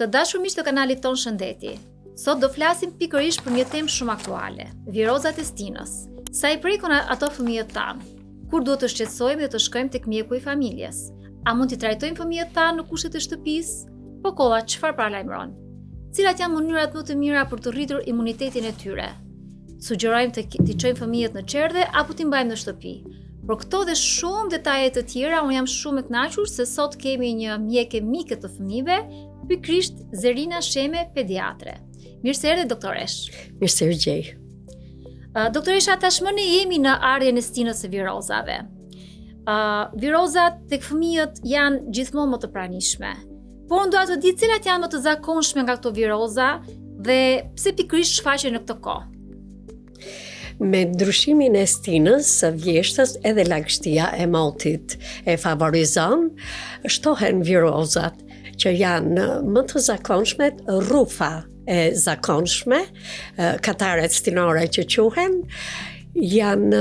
Të dashur miq të kanalit ton Shëndeti, sot do flasim pikërisht për një temë shumë aktuale, virozat e stinës. Sa i prekun ato fëmijët tanë? Kur duhet të shqetësohemi dhe të shkojmë tek mjeku i familjes? A mund t'i trajtojmë fëmijët tanë në kushtet e shtëpisë? Po kolla, çfarë paralajmëron? Cilat janë mënyrat më të mira për të rritur imunitetin e tyre? Sugjerojmë t'i çojmë fëmijët në çerdhe apo t'i mbajmë në shtëpi? Për këto dhe shumë detaje të tjera, unë jam shumë e kënaqur se sot kemi një mjeke mike të fëmijëve, pikërisht Zerina Sheme, pediatre. Mirë se erdhe, doktoresh. Mirë se u gjej. Doktoresha, tashmë ne jemi në ardhjen e stinës së virozave. Virozat tek fëmijët janë gjithmonë më të pranishme. Por unë dua të di cilat janë më të zakonshme nga këto viroza dhe pse pikërisht shfaqen në këtë kohë. Me ndryshimin e stinës, së vjeshtës edhe lagështia e motit e favorizon, shtohen virozat që janë më të zakonshme, rrufa e zakonshme, kataret stinore që quhen, janë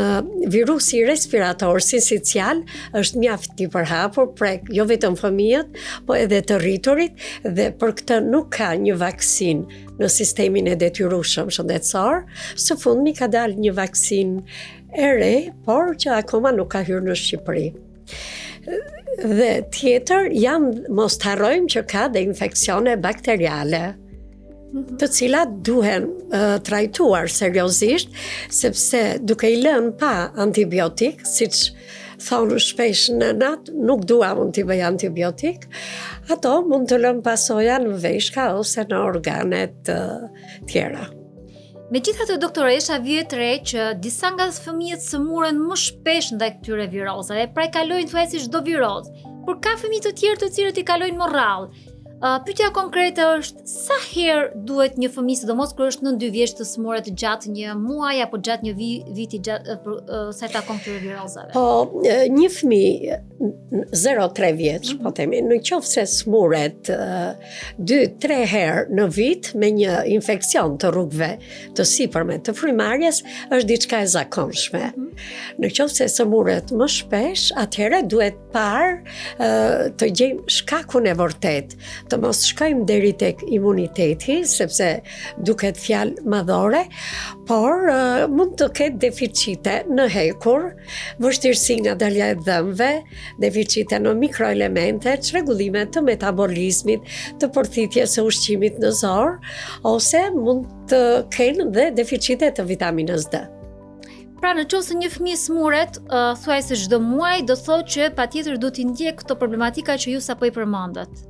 virusi respirator sincicial, është mjaft i përhapur prek jo vetëm fëmijët, po edhe të rriturit, dhe për këtë nuk ka një vaksinë në sistemin e detyrueshëm shëndetësor. Së fundmi ka dalë një vaksinë e re, por që akoma nuk ka hyrë në Shqipëri. Dhe tjetër, mos të harrojmë që ka dhe infeksione bakteriale, të cilat duhen trajtuar seriozisht, sepse duke i lënë pa antibiotik, siç thonë shpesh nënat, nuk dua mund t'i bëj antibiotik, ato mund të lënë pasoja në veshka ose në organet tjera. Megjithatë, doktoresha, vjet re që disa nga fëmijët sëmuren më shpesh ndaj këtyre virozave, pra i kalojnë thuajse çdo virozë, por ka fëmijë të tjerë të cilët i kalojnë më rrallë. Pyetja konkrete është sa herë duhet një fëmijë, sidomos kur është nën 2 vjeç, të smuret gjatë një muaji apo gjatë një viti sa i takon këtyre virozave? Po, një fëmijë 0-3 vjeç, po themi, në qoftë se smuret 2-3 herë në vit me një infeksion të rrugëve të sipërme të frymarrjes, është diçka e zakonshme. Në qoftë se smuret më shpesh, atëherë duhet parë të gjejmë shkakun e vërtet, të mos shkojmë deri tek imuniteti, sepse duket fjalë madhore, por mund të ketë deficite në hekur, vështirësi nga dalja e dhëmbëve, deficite në mikroelemente, çrregullime të metabolizmit, të përthitjes së ushqimit në zor, ose mund të kenë dhe deficite të vitaminës D. Pra në qoftë se një fëmijë smuret, thuajse çdo muaj, do thotë që patjetër duhet t'i ndjek këto problematika që ju sapo i përmendët.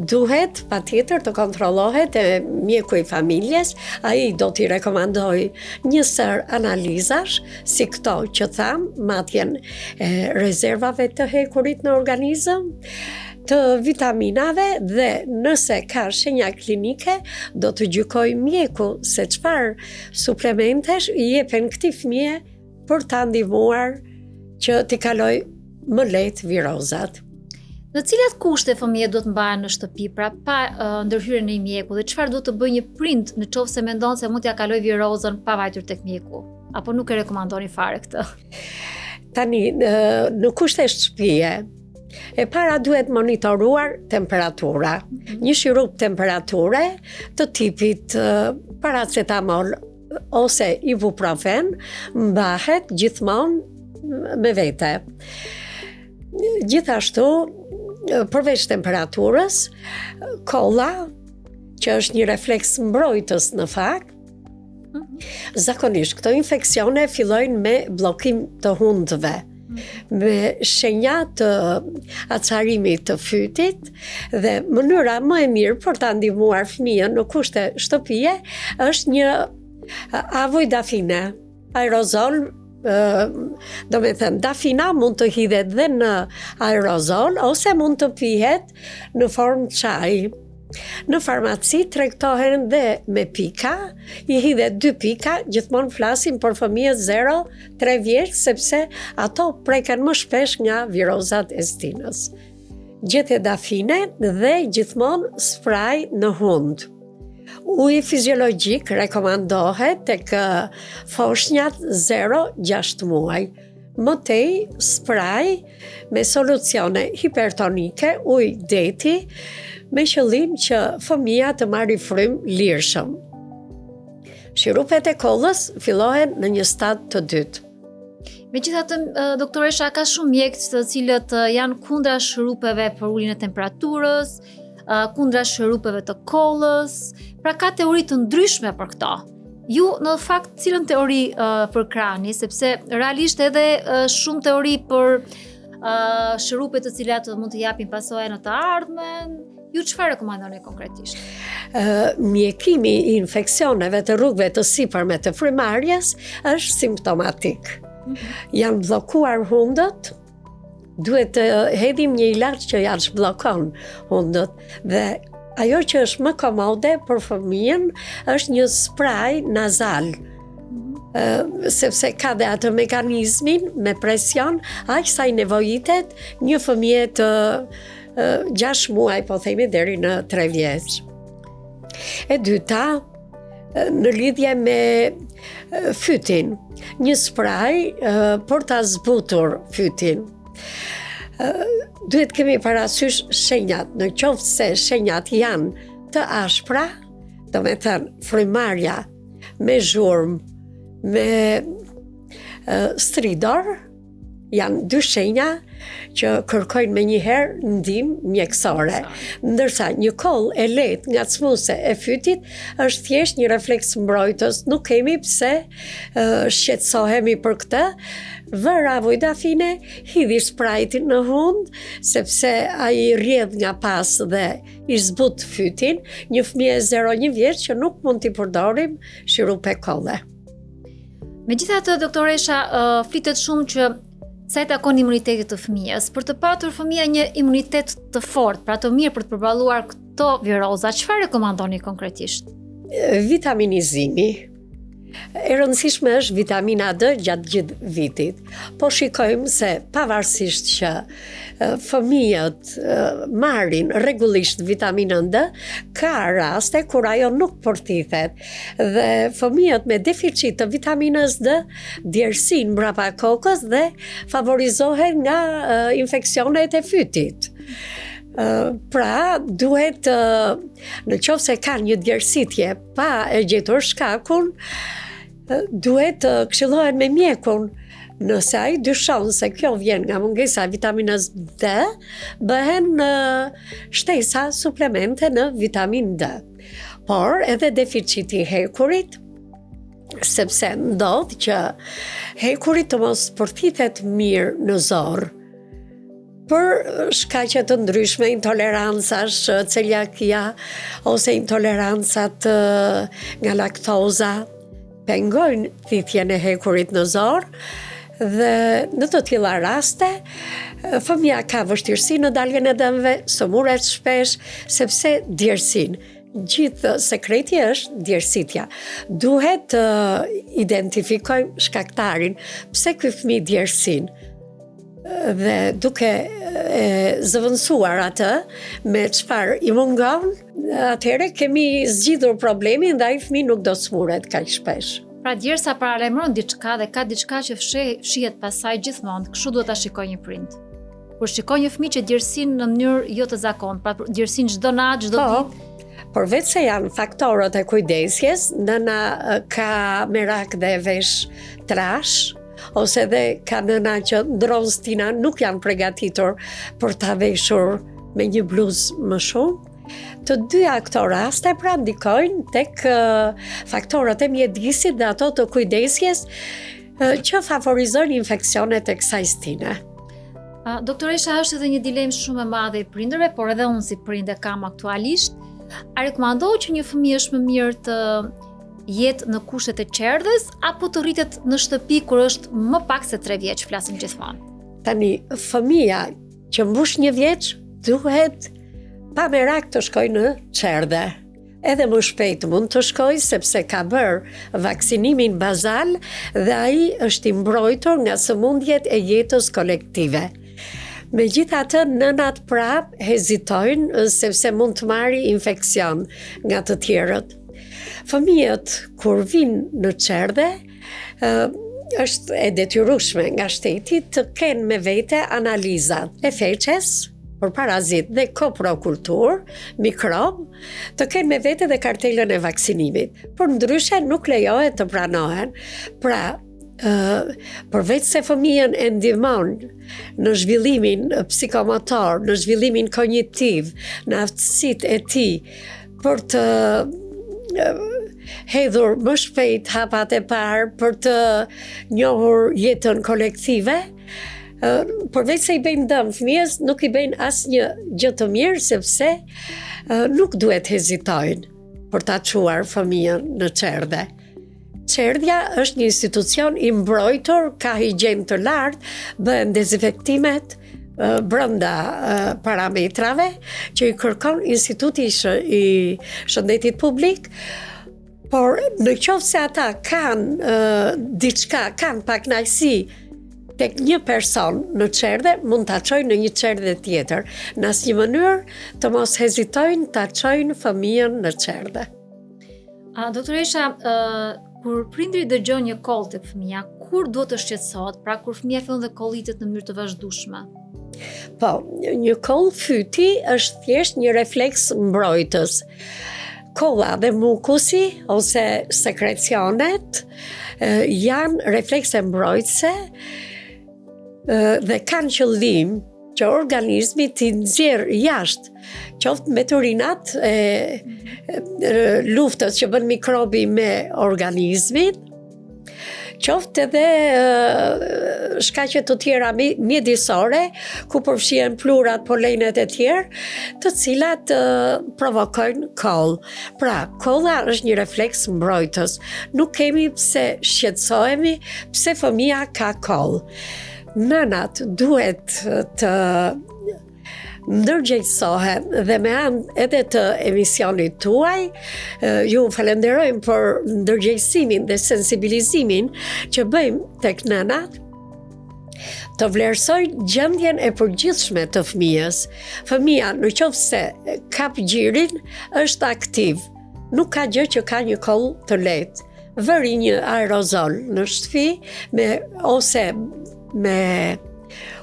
Duhet patjetër të kontrollohet e mjeku i familjes, ai do t'i rekomandoj një sër analizash, si këto që tham, matjen e rezervave të hekurit në organizëm, të vitaminave, dhe nëse ka shenja klinike, do të gjykoj mjeku se çfarë suplementesh i jepen këtij fëmije për ta ndihmuar që t'i kaloj më lehtë virozat. Në cilat kushte fëmijët duhet mbahen në shtëpi, pra pa ndërhyrjen e mjeku, dhe çfarë duhet të bëjë një prind në qoftë se mendon se mund t'ia kaloj virozën pa vajtur tek mjeku? Apo nuk e rekomandoni fare këtë? Tani, në kushte shtëpie, e para duhet monitoruar temperatura. Një shirup temperature të tipit paracetamol ose ibuprofen mbahet gjithmonë me vete. Gjithashtu, përveç temperaturës, kolla, që është një refleks mbrojtës në fakt, zakonisht këto infeksione fillojnë me bllokim të hundëve, me shenja të acarimit të fytit, dhe mënyra më e mirë për ta ndihmuar fëmijën në kushte shtëpie është një avoj dafine, aerozol. Do me thënë, dafina mund të hidhet dhe në aerozol, ose mund të pihet në formë çaji. Në farmaci tregtohen dhe me pika, i hidhet 2 pika, gjithmonë flasim për fëmijët 0-3 vjeç, sepse ato preken më shpesh nga virozat e stinës. Gjethe dafine dhe gjithmonë spray në hund. Uji fiziologjik rekomandohet tek foshnjat 0-6 muaj. mëtej spray me solucione hipertonike, ujë deti, me qëllim që fëmia të marrë frym lirshëm. Shirupet e kollës fillohen në një stad të dytë. Megjithatë, doktoresha, ka shumë mjekë të cilët janë kundra shirupeve për uljen e temperaturës, kundra shirupeve të kollës, pra ka teori të ndryshme për këto. Ju, në fakt, cilën teori përkrahni, sepse realisht edhe shumë teori për shirupe të cilat mund të japin pasojë në të ardhmen. Ju çfarë rekomandoni konkretisht? Mjekimi i infeksioneve të rrugëve të sipërme të frymarrjes është simptomatik. Janë bllokuar hundët, duhet të hedhim një ilaç që ja zhbllokon hundët dhe ajo që është më komode për fëmijën është një spray nazal. Sepse ka dhe atë mekanizmin me presion, aq sa i nevojitet një fëmijë të 6 muaj, po themi, deri në 3 vjeç. E dyta, në lidhje me fytin, një spray për ta zbutur fytin. Duhet kemi parasysh shenjat, në qoftë se shenjat janë të ashpra, do me thënë frymarrja me zhurmë, me stridor, janë dy shenja që kërkojnë me njëherë ndihmë mjekësore. Ndërsa një kollë e lehtë ngacmuese e fytit është thjesht një refleks mbrojtës, nuk kemi pse shqetësohemi për këtë. Vëra Vojdafine, hidhi sprajtin në hund, sepse ai rrjedh nga pas dhe i zbut fytin, një fëmijë 0-1 vjeç që nuk mund t'i përdorim shirupe kolle. Megjithatë, doktoresha, flitet shumë që sa i takon imunitetit të fëmijës, për të patur fëmia një imunitet të fortë, pra të mirë për të përballuar këto viroza, çfarë rekomandoni konkretisht? Vitaminizimi. E rëndësishme është vitamina D gjatë gjithë vitit. Po shikojmë se pavarësisht që fëmijët marrin rregullisht vitaminën D, ka raste kur ajo nuk përthithet dhe fëmijët me deficit të vitaminës D djersin mbrapa kokës dhe favorizohen nga infeksionet e fytit. Pra, duhet, në qoftë se ka një djersitje pa e gjetur shkakun, duhet këshillohen me mjekun. Nëse ai dyshon se kjo vjen nga mungesa e vitaminës D, bëhen shtesa suplemente në vitaminë D. Por edhe deficiti i hekurit, sepse ndodh që hekurit të mos përthithet mirë në zorë, për shkaqe të ndryshme, intolerancash, celiakia ose intolerancat nga laktoza, pengojnë thithjen e hekurit në zorë dhe në të tilla raste fëmia ka vështirësi në daljen e dëmëve, sëmuret shpesh sepse djersin. Gjithë sekreti është djersitja. Duhet të identifikojmë shkaktarin, pse ky fëmijë djersin. Dhe duke zëvendësuar atë me çfarë i mungon, atëherë kemi zgjidhur problemin dhe ai fëmijë nuk do smuret kaq shpesh. Pra djersa paralajmëron diçka dhe ka diçka që fshihet pasaj gjithmonë, kështu duhet ta shikojë një prind. Kur shikoj një fëmijë që djersin në mënyrë jo të zakontë, pra djersin çdo natë, çdo ditë. Përveç se janë faktorët e kujdesjes, nëna ka merak dhe vesh trash, ose dhe ka nëna që ndron stina nuk janë përgatitur për ta veshur me një bluzë më shumë. Të dyja këto raste pra ndikojnë tek faktorët e mjedisit dhe ato të kujdesjes që favorizojnë infeksionet e kësaj stine. Doktoresha, është edhe një dilemë shumë e madhe i prindërve, por edhe unë si prinde kam aktualisht. A rekomandohet që një fëmijë është më mirë të jetë në kushtet e qerdhës apo të rritet në shtëpi kur është më pak se 3 vjeç, flasim gjithmonë? Tani, fëmia që mbush 1 vjeç duhet pa merak të shkojë në qerdhe. Edhe më shpejt mund të shkojë sepse ka bërë vaksinimin bazal dhe ai është i mbrojtur nga sëmundjet e jetës kolektive. Megjithatë, nënat prap hezitojnë sepse mund të marrë infeksion nga të tjerët. Fëmijët kur vinë në qerdhe është e detyrueshme nga shteti të kenë me vete analizat e feqes për parazit dhe koprokultur, mikrob, të kenë me vete dhe kartelën e vaksinimit. Por ndryshe nuk lejohet të pranohen. Pra, përveç se fëmijën e ndihmon në zhvillimin psikomotor, në zhvillimin kognitiv, në aftësitë e tij për të hedhur më shpejt hapat e parë, për të njohur jetën kolektive, përveç se i bëjnë dëm fëmijës, nuk i bëjnë asnjë gjë të mirë, sepse nuk duhet hezitojnë për ta çuar fëmijën në çerdhe. Çerdhja është një institucion i mbrojtur, ka higjenë të lartë, bëhen dezinfektimet brenda parametrave që i kërkon Instituti i Shëndetit Publik, por në qoftë se ata kanë pakënaqësi tek një person në çerdhe, mund ta çojnë në një çerdhe tjetër. Në asnjë mënyrë të mos hezitojnë ta çojnë fëmijën në çerdhe. Doktoresha, kur prindri dëgjon një koll tek fëmia, kur duhet të shqetësohet, pra kur fëmia fillon dhe kollitet në mënyrë të vazhdueshme? Po, një koll fyti është thjesht një refleks mbrojtës. Kolla dhe mukusi ose sekrecionet janë reflekse mbrojtëse dhe kanë qëllim që organizmi t'i nxjerrë jashtë, qoftë me urinat luftës që bën mikrobi me organizmin, qoftë edhe shkaqe të tjera mjedisore, ku përfshihen plurat, polenet e tjerë, të cilat provokojnë koll. Pra, kolla është një refleks mbrojtës. Nuk kemi pse shqetësohemi pse fëmia ka koll. Nënat duhet të ndërgjegjësohen dhe me anë edhe të emisionit tuaj, ju falenderojmë për ndërgjegjësimin dhe sensibilizimin që bëjmë tek nënat, të vlerësojnë gjendjen e përgjithshme të fëmijës. Fëmia, në qoftë se kap gjirin, është aktiv. Nuk ka gjë që ka një koll të lehtë. Vëri një aerozol në shtëpi ose me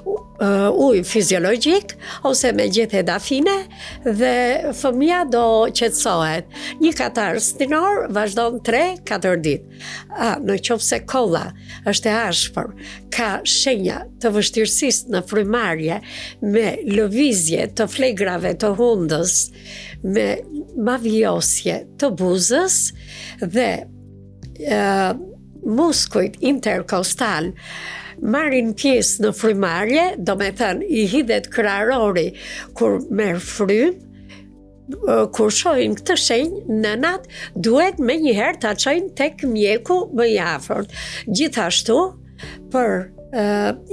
ujë fiziologjik ose me gjethe dafine dhe fëmia do qetësohet. Një katar stinor vazhdon 3-4 ditë. Në qoftë se kolla është e ashpër, ka shenja të vështirësisë në frymarrje, me lëvizje të flegrave të hundës, me mavjosje të buzës dhe muskujt interkostal marrin pjesë në frymarrje, do me thënë i hidhet krarori kur merr frym, kur shohin këtë shenjë, nënat duhet me njëherë ta çojnë tek mjeku më i afërt. Gjithashtu, për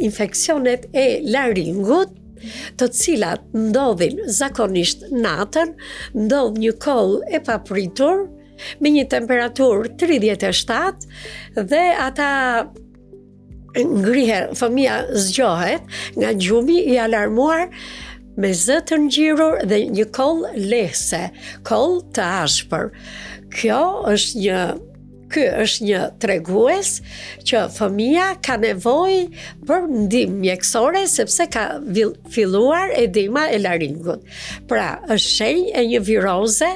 infeksionet e laringut, të cilat ndodhin zakonisht natën, ndodh një koll e papritur me një temperaturë 37 dhe ata ngrihet, fëmia zgjohet nga gjumi i alarmuar me zë të ngjirur dhe një koll lehse, koll të ashpër. Ky është një tregues që fëmia ka nevojë për ndihmë mjekësore sepse ka filluar edema e laringut. Pra, është shenjë e një viroze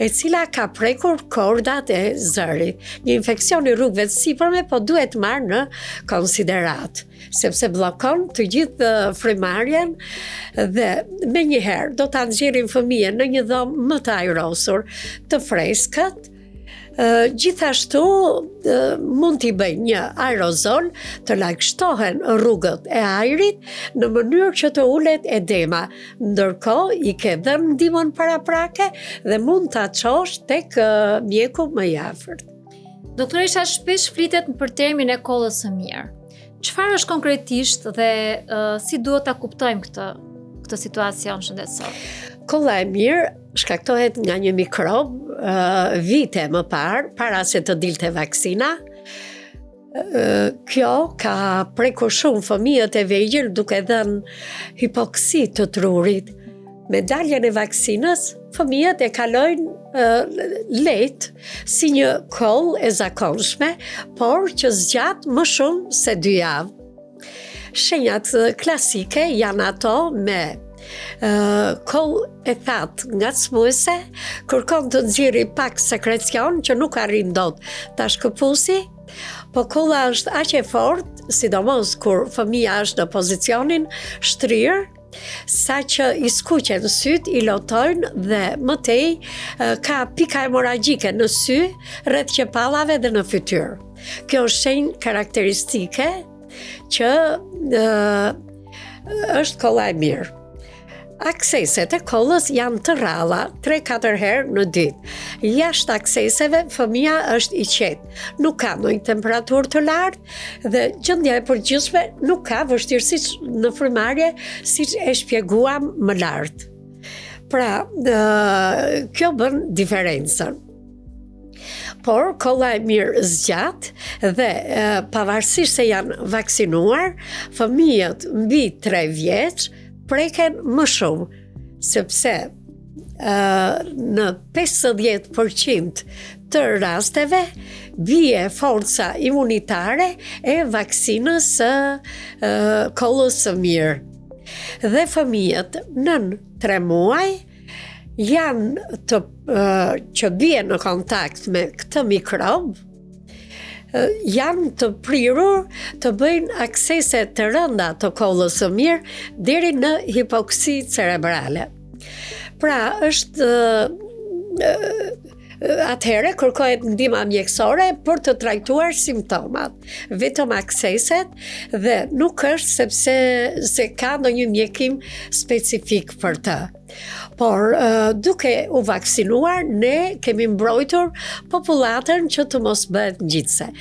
e cila ka prekur kordat e zërit. Një infeksion i rrugëve të sipërme, po duhet marrë në konsiderat, sepse bllokon të gjithë frymarrjen dhe menjëherë do ta nxjerrin fëmijën në një dhomë më të ajrosur, të freskët. Gjithashtu mund t'i bëjnë një aerozol të lagështohen rrugët e ajrit në mënyrë që të ulet edema. Ndërkohë i ke dhënë ndihmën paraprake dhe mund ta çosh tek mjeku më i afërt. Doktoresha, shpesh flitet për termin e kollës së mirë. Çfarë është konkretisht dhe si duhet ta kuptojmë këtë situacion shëndetësor? Kolla e mirë shkaktohet nga një mikrob vite më parë, para se të dilte vaksina. Kjo ka prekur shumë fëmijët e vegjël duke dhënë hipoksi të trurit. Me daljen e vaksinës, fëmijët e kalojnë lehtë, si një kollë e zakonshme, por që zgjat më shumë se 2 javë. Shenjat klasike janë ato me kollë e thatë ngacmuese, kërkon të nxjerrë pak sekrecion që nuk arrin dot ta shkëpusi, po kolla është aq e fortë, sidomos kur fëmia është në pozicionin shtrirë, sa që i skuqen syt, i lotojnë dhe mëtej ka pika hemoragjike në sy, rreth qepallave dhe në fytyrë. Kjo është shenjë karakteristike që është kolla e mirë. Akseset e kollës janë të rralla, 3-4 herë në ditë. Jashtë akseseve, fëmia është i qetë, nuk ka ndonjë temperaturë të lartë dhe gjendja e përgjithshme nuk ka vështirësi në frymarrje, siç e shpjeguam më lart. Pra, kjo bën diferencën. Por kolla e mirë zgjat dhe pavarësisht se janë vaksinuar, fëmijët mbi 3 vjeç preken më shumë, sepse në 50% të rasteve bie forca imunitare e vaksinës së kollës së mirë. Dhe fëmijët nën 3 muaj janë që bie në kontakt me këtë mikrob, janë të prirur të bëjnë aksese të rënda të kollës së mirë deri në hipoksi cerebrale. Pra, është atëherë kërkohet ndihma mjekësore për të trajtuar simptomat, vetëm akseset dhe nuk është se ka ndonjë mjekim specifik për të. Por duke u vaksinuar, ne kemi mbrojtur popullatën që të mos bëhet ngjitse.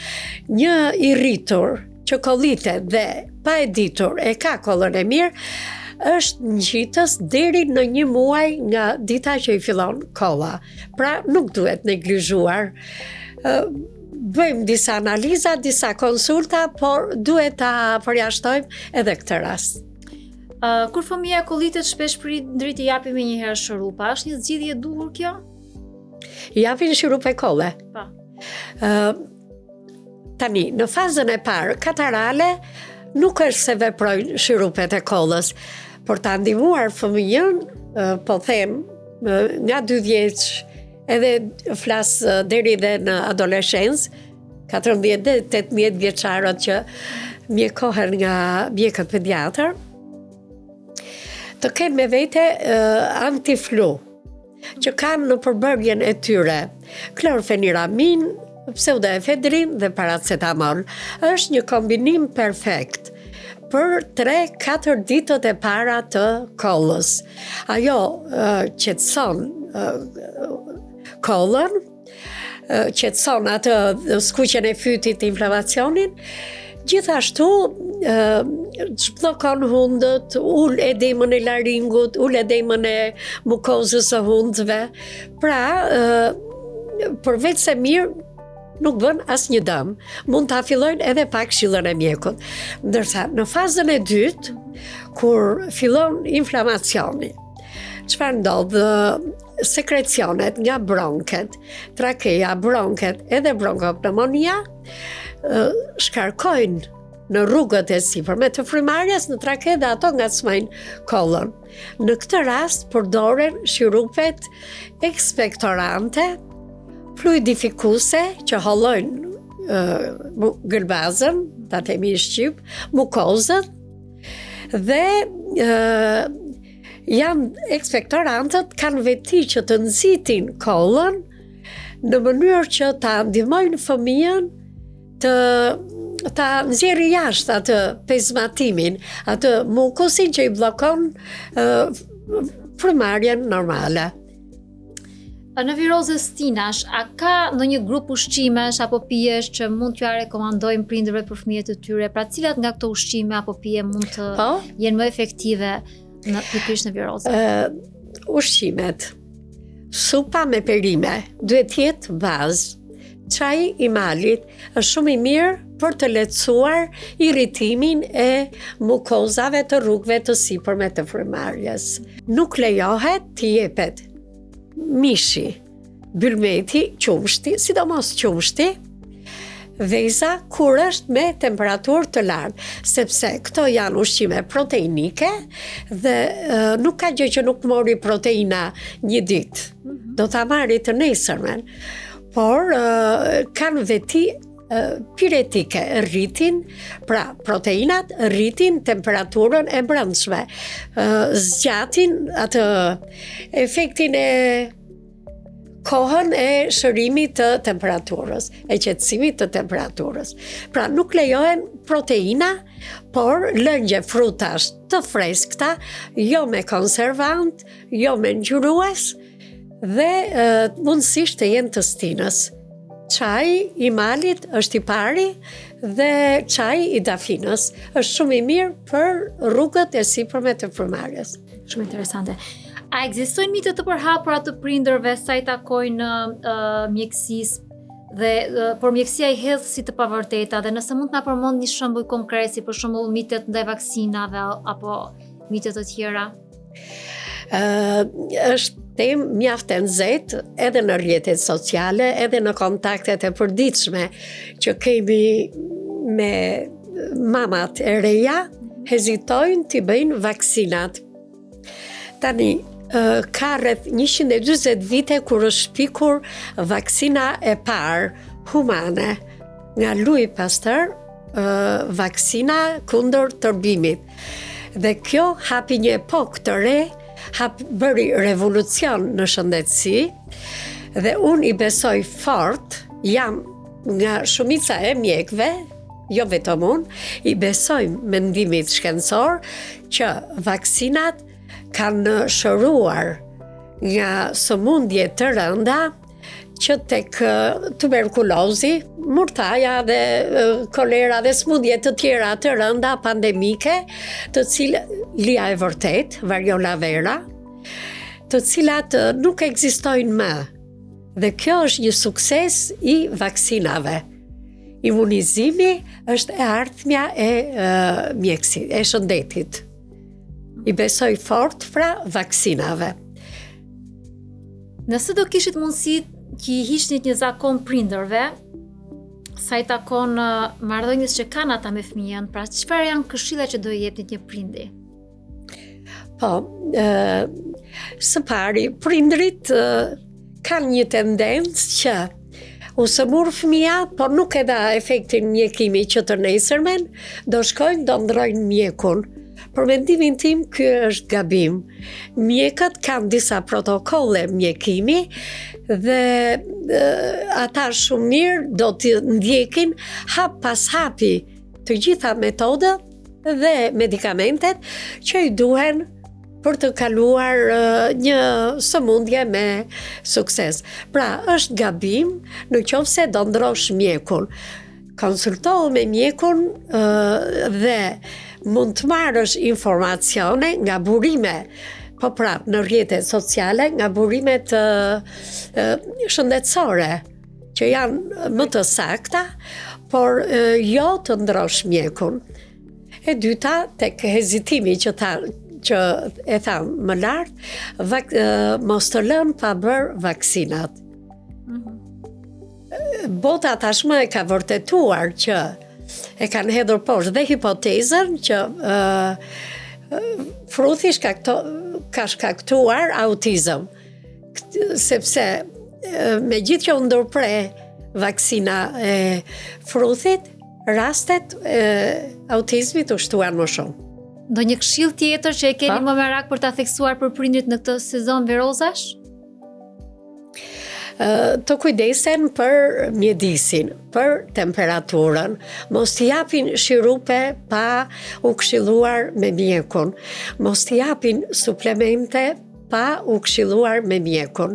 Një i rritur që kollitet dhe pa e ditur e ka kollën e mirë, është ngjitës deri në 1 muaj nga dita që i fillon kolla. Pra nuk duhet neglizhuar. Bëjmë disa analiza, disa konsulta, por duhet ta përjashtojmë edhe këtë rast. Kur fëmia kollitet, shpesh prindrit i japin me njëherë shurupa. Është një zgjidhje e duhur kjo? Japin shurupe kolle. Po. Tani, në fazën e parë, katarale, nuk është se veprojnë shurupet e kollës, por ta ndihmuar fëmijën, po them, nga 2 vjeç, edhe flas deri dhe në adoleshencë, 14 dhe 18 vjeçarët që mjekohen nga mjekët pediatër, të kenë me vete antiflu, që kanë në përbërjen e tyre klorfeniramin, pseudoefedrin dhe paracetamol. Është një kombinim perfekt për 3-4 ditët e para të kollës. Ajo qetëson kollën, qetëson atë skuqjen e fytit, inflamacionin, gjithashtu zhbllokon hundët, ul edemën e laringut, ul edemën e mukozës së hundëve. Pra, përveç se mirë, nuk bën asnjë dëm. Mund ta fillojnë edhe pa këshillën e mjekut. Ndërsa në fazën e dytë, kur fillon inflamacioni, çfarë ndodh? Sekrecionet nga bronket, trakeja, bronket edhe bronkopneumonia shkarkojnë në rrugët e sipërme të frymarrjes në trake dhe ato ngacmojnë kollën. Në këtë rast përdoren shirupet ekspektorante, fluidifikuese që hollojnë gëlbazën, ta themi shqip, mukozën dhe janë ekspektorantët kanë veti që të nxitin kollën në mënyrë që ta ndihmojnë fëmijën ta nxjerrë jashtë atë pezmatimin, atë mukosin që i bllokon frymarrjen normale. Në virozës tinash, a ka ndonjë grup ushqimesh apo pijesh që mund t'ja rekomandojmë prindërve për fëmijët e tyre? Pra cilat nga këto ushqime apo pije mund të jenë më efektive pikërisht në virozë? Ushqimet. Supa me perime duhet jetë bazë. Çaji i malit është shumë i mirë për të lehtësuar irritimin e mukozave të rrugëve të sipërme të frymarrjes. Nuk lejohet të jepet mishi, bylmeti, qumshti, sidomos qumshti, veza kur është me temperaturë të lartë, sepse këto janë ushqime proteinike dhe nuk ka gjë që nuk mori proteina një ditë. Do ta marri të nesërmen, por kanë veti piretike, rritin, pra proteinat rritin temperaturën e brendshme, zgjatin atë efektin e kohën e shërimit të temperaturës, e qetësimit të temperaturës. Pra nuk lejohen proteina, por lëngje frutash të freskëta, jo me konservant, jo me ngjyrues dhe mundësisht të jenë të stinës. Çaj i malit është i pari dhe çaj i dafinës është shumë i mirë për rrugët e sipërme të frymarrjes. Shumë interesante. A ekzistojnë mite të përhapura të prindërve sa i takojnë mjekësisë dhe por mjekësia i hedh si të pavërteta dhe nëse mund të na përmend një shembull konkret, si për shembull mitet ndaj vaksinave apo mitet të tjera? Është temë mjaft e nxehtë edhe në rrjetet sociale, edhe në kontaktet e përditshme që kemi me mamat e reja, hezitojnë t'i bëjnë vaksinat. Tani, ka rreth 140 vite kur është shpikur vaksina e parë humane nga Louis Pasteur, vaksina kundër tërbimit. Dhe kjo hapi një epokë të re, bëri revolucion në shëndetësi dhe unë i besoj fort, jam nga shumica e mjekëve, jo vetëm unë, i besoj mendimit shkencor që vaksinat kanë shëruar nga sëmundje të rënda që tek tuberkulozi, murtaja dhe kolera dhe sëmundje të tjera të rënda pandemike, të cilat lia e vërtet, variola vera, të cilat nuk ekzistojnë më. Dhe kjo është një sukses i vaksinave. Imunizimi është e ardhmja e mjekësit, e shëndetit. I besoj fort pra vaksinave. Nëse do kishit mundësi që i hiqnit një zakon prindërve, sa i takon marrëdhënies që kanë ata me fëmijën, pra çfarë janë këshillat që do i jepnit një prindi? Po, së pari, prindrit kanë një tendencë që u sëmur fëmija, por nuk e da efektin mjekimi që të nesërmen, do shkojnë, do ndrojnë mjekun. Për mendimin tim, ky është gabim. Mjekët kanë disa protokolle mjekimi dhe ata shumë mirë do të ndjekin hap pas hapi të gjitha metodët dhe medikamentet që i duhen për të kaluar një sëmundje me sukses. Pra, është gabim në qoftë se do ndrosh mjekun. Konsultohu me mjekun dhe mund të marrësh informacione nga burime, po prap në rrjetet sociale, nga burimet shëndetësore, që janë më të sakta, por jo të ndrosh mjekun. E dyta, tek hezitimi që e tham më lartë, mos të lënë pa bërë vaksinat. Bota tashmë e ka vërtetuar që e kanë hedhur poshtë dhe hipotezën që fruthi ka shkaktuar autizëm, sepse me gjithë që u ndërpre vaksina e fruthit, rastet e autizmit u shtuan më shumë. Do një këshill tjetër që e keni më merak për ta theksuar për prindrit në këtë sezon virozash? Të kujdesen për mjedisin, për temperaturën, mos t'i japin shirupe pa u këshilluar me mjekun, mos t'i japin suplemente pa u këshilluar me mjekun.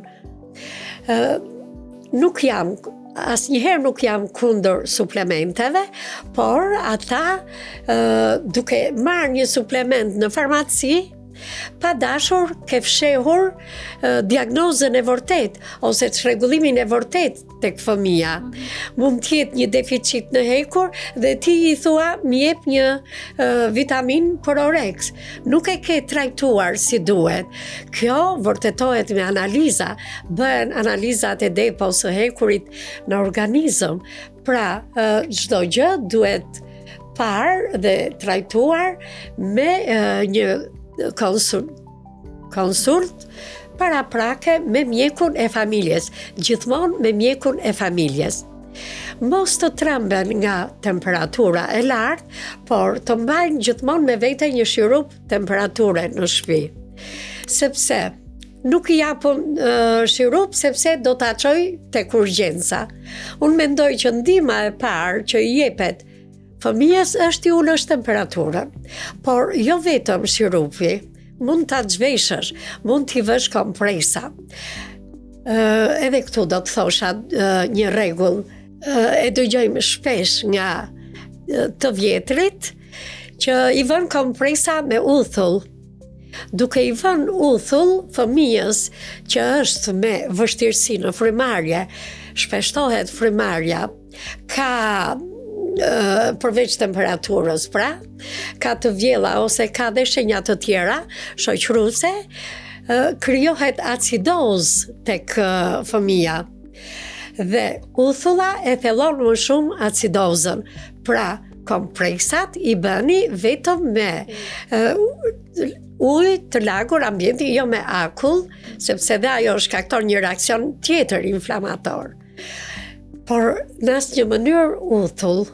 Asnjëherë nuk jam kundër suplementeve, por ata duke marrë një suplement në farmaci, pa dashur ke fshehur diagnozën e vërtet ose çrregullimin e vërtet tek fëmia. Mund të jetë një deficit në hekur dhe ti i thua më jep një vitamin për oreks. Nuk e ke trajtuar si duhet. Kjo vërtetohet me analiza, bëhen analizat e depos së hekurit në organizëm. Pra, çdo gjë duhet parë dhe trajtuar me një konsult paraprake me mjekun e familjes, gjithmonë me mjekun e familjes. Mos të tremben nga temperatura e lartë, por të mbajnë gjithmonë me vete një shirup temperature në shtëpi. Sepse nuk i japun shirup sepse do ta çoj tek urgjenca. Unë mendoj që ndihma e parë që i jepet fëmijës është i ulësh temperaturën, por jo vetëm shirupi, mund ta zhveshësh, mund t'i vësh kompresa. Edhe këtu do të thosha një rregull, e dëgjojmë shpesh nga të vjetrit që i vën kompresa me uthull. Duke i vën uthull fëmijës që është me vështirësi në frymarrje, shpeshtohet frymarrja, ka përveç temperaturës, pra, ka të vjella ose ka dhe shenja të tjera shoqëruese, krijohet acidozë tek fëmia. Dhe uthulla e thellon më shumë acidozën. Pra, kompresat i bëni vetëm me ujë të lagur ambienti, jo me akull, sepse dhe ajo shkakton një reakcion tjetër inflamator. Por në asnjë mënyrë uthull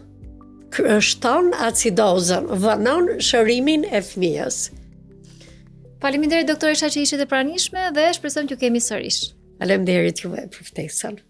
shton acidozën, vënon shërimin e fëmijës. Faleminderit doktoresha që ishit e pranishme dhe shpresojmë t'ju kemi sërish. Faleminderit juve për ftesën.